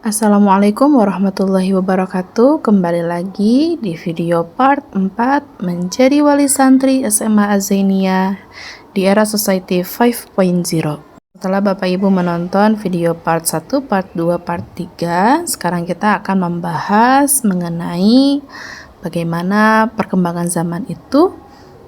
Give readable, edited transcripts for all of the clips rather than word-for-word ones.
Assalamualaikum warahmatullahi wabarakatuh. Kembali lagi di video part 4 menjadi wali santri SMA Azania di era Society 5.0. Setelah Bapak Ibu menonton video part 1, part 2, part 3, sekarang kita akan membahas mengenai bagaimana perkembangan zaman itu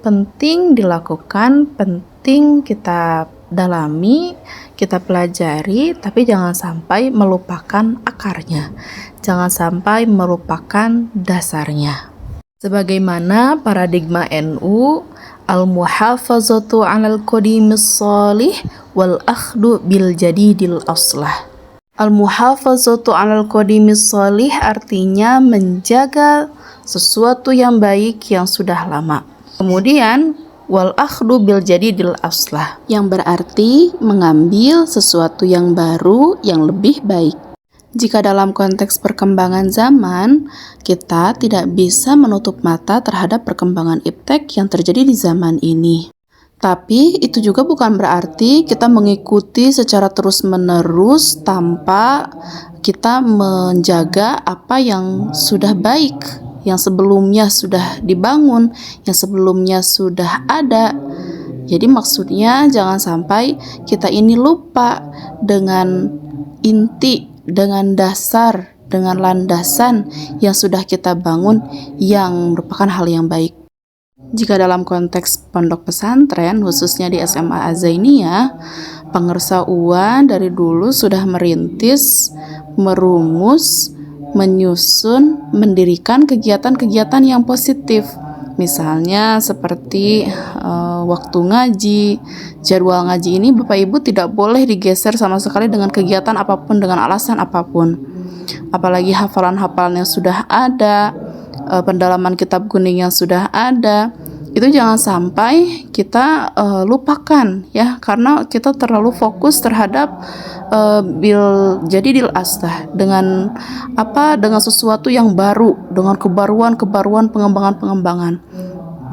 penting dilakukan, penting kita dalami, kita pelajari, tapi jangan sampai melupakan akarnya, jangan sampai melupakan dasarnya. Sebagaimana paradigma NU, al-muhafazatu 'alal qadimis shalih wal akhdu bil jadidil aslah. Al-muhafazatu 'alal qadimis shalih artinya menjaga sesuatu yang baik yang sudah lama. Kemudian wal akhdu bil jadidil aslah, yang berarti mengambil sesuatu yang baru yang lebih baik. Jika dalam konteks perkembangan zaman, kita tidak bisa menutup mata terhadap perkembangan iptek yang terjadi di zaman ini. Tapi itu juga bukan berarti kita mengikuti secara terus-menerus tanpa kita menjaga apa yang sudah baik, yang sebelumnya sudah dibangun, yang sebelumnya sudah ada. Jadi maksudnya jangan sampai kita ini lupa dengan inti, dengan dasar, dengan landasan yang sudah kita bangun yang merupakan hal yang baik. Jika dalam konteks pondok pesantren, khususnya di SMA Azania, Pengersa UAN dari dulu sudah merintis, merumus, menyusun, mendirikan kegiatan-kegiatan yang positif. Misalnya seperti waktu ngaji, jadwal ngaji ini Bapak Ibu tidak boleh digeser sama sekali dengan kegiatan apapun, dengan alasan apapun. Apalagi hafalan-hafalan yang sudah ada, pendalaman kitab kuning yang sudah ada, itu jangan sampai kita lupakan ya, karena kita terlalu fokus terhadap bil jadidil aslah, dengan sesuatu yang baru, dengan kebaruan pengembangan.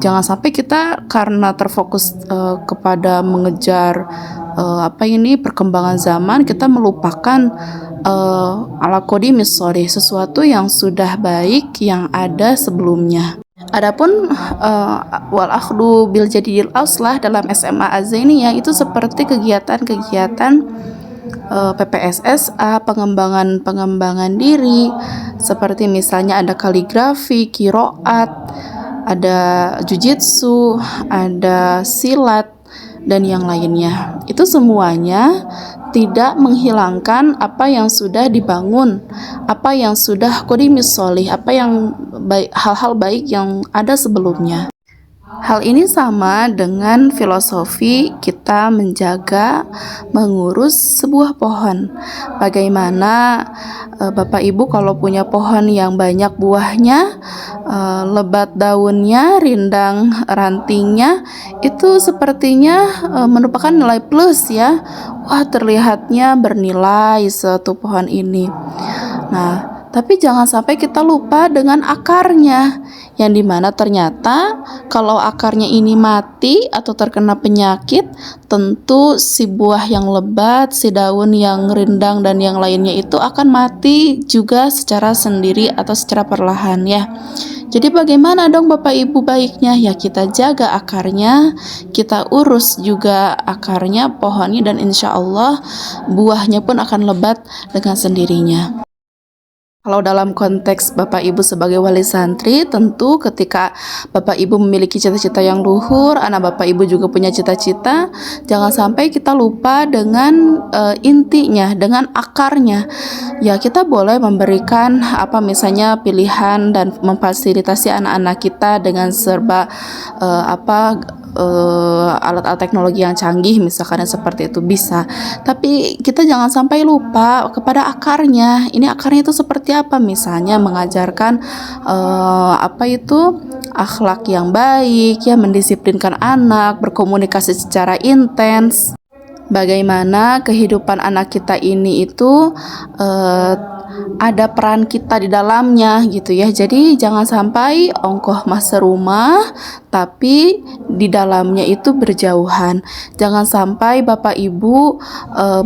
Jangan sampai kita karena terfokus kepada mengejar perkembangan zaman, kita melupakan ala qadimis shalih, sesuatu yang sudah baik yang ada sebelumnya. Adapun wal akhdu bil jadidil aslah dalam SMA Azania itu seperti kegiatan-kegiatan PPSSA, pengembangan diri, seperti misalnya ada kaligrafi, kiroat, ada jujitsu, ada silat, dan yang lainnya. Itu semuanya tidak menghilangkan apa yang sudah dibangun, apa yang sudah qadimis shalih, apa yang baik, hal-hal baik yang ada sebelumnya. Hal ini sama dengan filosofi kita menjaga, mengurus sebuah pohon. Bagaimana Bapak Ibu kalau punya pohon yang banyak buahnya, lebat daunnya, rindang rantingnya, itu sepertinya merupakan nilai plus ya. Wah, terlihatnya bernilai suatu pohon ini. Nah, tapi jangan sampai kita lupa dengan akarnya, yang dimana ternyata kalau akarnya ini mati atau terkena penyakit, tentu si buah yang lebat, si daun yang rindang dan yang lainnya itu akan mati juga secara sendiri atau secara perlahan ya. Jadi bagaimana dong Bapak Ibu baiknya? Ya kita jaga akarnya, kita urus juga akarnya, pohonnya, dan insya Allah buahnya pun akan lebat dengan sendirinya. Kalau dalam konteks Bapak Ibu sebagai wali santri, tentu ketika Bapak Ibu memiliki cita-cita yang luhur, anak Bapak Ibu juga punya cita-cita, jangan sampai kita lupa dengan intinya, dengan akarnya. Ya kita boleh memberikan misalnya pilihan dan memfasilitasi anak-anak kita dengan serba alat-alat teknologi yang canggih misalkan, seperti itu bisa, tapi kita jangan sampai lupa kepada akarnya. Ini akarnya itu seperti apa? Misalnya mengajarkan akhlak yang baik ya, mendisiplinkan anak, berkomunikasi secara intens. Bagaimana kehidupan anak kita ini itu ada peran kita di dalamnya gitu ya. Jadi jangan sampai ongkoh mas serumah tapi di dalamnya itu berjauhan. Jangan sampai bapak ibu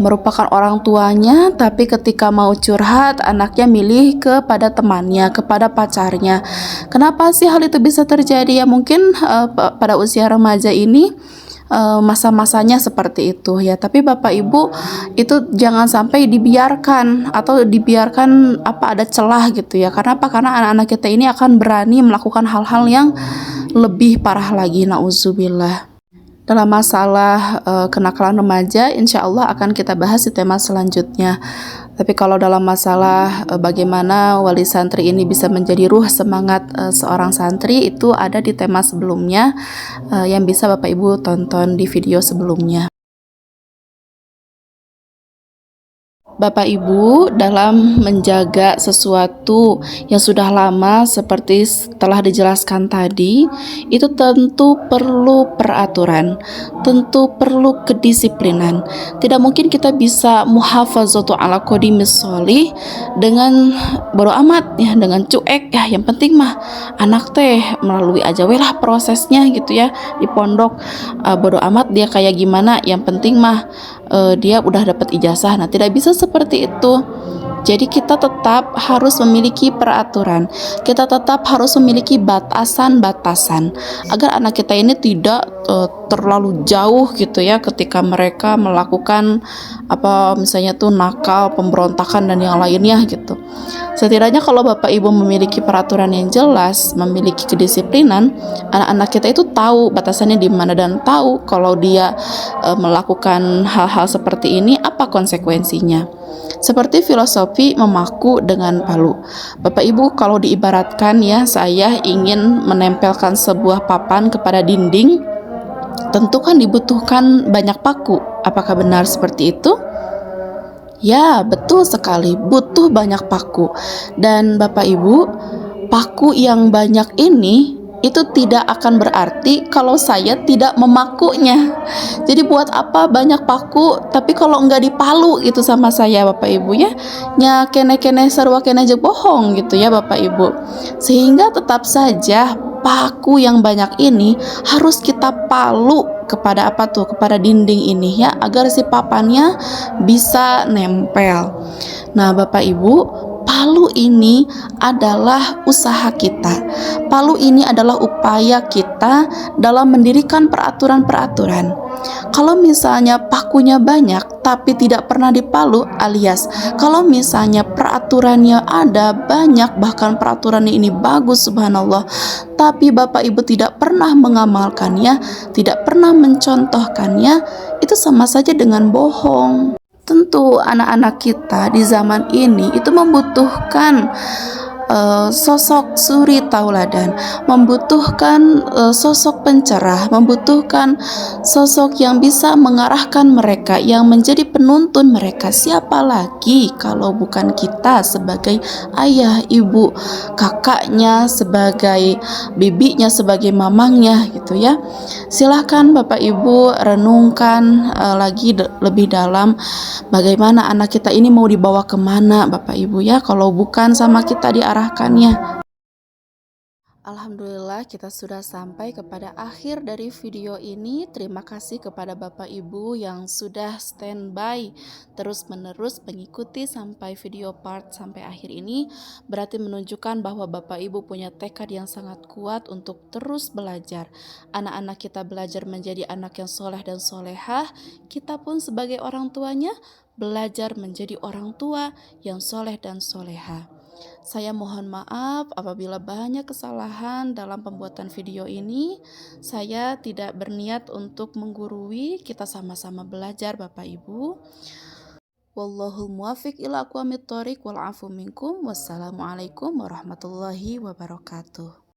merupakan orang tuanya tapi ketika mau curhat anaknya milih kepada temannya, kepada pacarnya. Kenapa sih hal itu bisa terjadi? Ya mungkin pada usia remaja ini masa-masanya seperti itu ya. Tapi bapak ibu itu jangan sampai dibiarkan atau dibiarkan ada celah gitu ya. Karena apa? Karena anak-anak kita ini akan berani melakukan hal-hal yang lebih parah lagi, nauzubillah. Dalam masalah kenakalan remaja, insya Allah akan kita bahas di tema selanjutnya. Tapi kalau dalam masalah bagaimana wali santri ini bisa menjadi ruh semangat seorang santri, itu ada di tema sebelumnya yang bisa Bapak Ibu tonton di video sebelumnya. Bapak Ibu dalam menjaga sesuatu yang sudah lama seperti telah dijelaskan tadi, itu tentu perlu peraturan, tentu perlu kedisiplinan. Tidak mungkin kita bisa muhafazatu ala qodimis sholih dengan bodo amat ya, dengan cuek ya, yang penting mah anak teh melalui aja lah prosesnya gitu ya di pondok. Bodo amat dia kayak gimana, yang penting mah dia udah dapat ijazah. Nah, tidak bisa seperti itu. Jadi kita tetap harus memiliki peraturan. Kita tetap harus memiliki batasan-batasan agar anak kita ini tidak terlalu jauh gitu ya ketika mereka melakukan misalnya tuh nakal, pemberontakan dan yang lainnya gitu. Setidaknya kalau Bapak Ibu memiliki peraturan yang jelas, memiliki kedisiplinan, anak-anak kita itu tahu batasannya di mana dan tahu kalau dia melakukan hal-hal seperti ini apa konsekuensinya. Seperti filosofi memaku dengan palu. Bapak Ibu, kalau diibaratkan ya, saya ingin menempelkan sebuah papan kepada dinding, tentu kan dibutuhkan banyak paku. Apakah benar seperti itu? Ya, betul sekali, butuh banyak paku. Dan Bapak Ibu, paku yang banyak ini itu tidak akan berarti kalau saya tidak memakunya. Jadi buat apa banyak paku tapi kalau enggak dipalu itu sama saya Bapak Ibu ya. Nya kene-kene sarua kene je bohong gitu ya Bapak Ibu. Sehingga tetap saja paku yang banyak ini harus kita palu kepada kepada dinding ini ya, agar si papannya bisa nempel. Nah Bapak Ibu, palu ini adalah usaha kita. Palu ini adalah upaya kita dalam mendirikan peraturan-peraturan. Kalau misalnya pakunya banyak tapi tidak pernah dipalu, alias kalau misalnya peraturannya ada banyak, bahkan peraturannya ini bagus subhanallah, tapi Bapak Ibu tidak pernah mengamalkannya, tidak pernah mencontohkannya, itu sama saja dengan bohong. Tentu anak-anak kita di zaman ini itu membutuhkan sosok suri tauladan, membutuhkan sosok pencerah, membutuhkan sosok yang bisa mengarahkan mereka, yang menjadi penuntun mereka. Siapa lagi kalau bukan kita sebagai ayah, ibu, kakaknya, sebagai bibinya, sebagai mamangnya gitu ya. Silahkan Bapak Ibu renungkan lagi lebih dalam bagaimana anak kita ini mau dibawa kemana Bapak Ibu ya, kalau bukan sama kita diarahkannya. Alhamdulillah kita sudah sampai kepada akhir dari video ini. Terima kasih kepada Bapak Ibu yang sudah standby terus menerus mengikuti sampai video part sampai akhir ini. Berarti menunjukkan bahwa Bapak Ibu punya tekad yang sangat kuat untuk terus belajar. Anak-anak kita belajar menjadi anak yang soleh dan solehah. Kita pun sebagai orang tuanya belajar menjadi orang tua yang soleh dan solehah. Saya mohon maaf apabila banyak kesalahan dalam pembuatan video ini. Saya tidak berniat untuk menggurui, kita sama-sama belajar Bapak Ibu. Wallahul muwaffiq ila aqwamit thoriq wal afu minkum. Wassalamualaikum warahmatullahi wabarakatuh.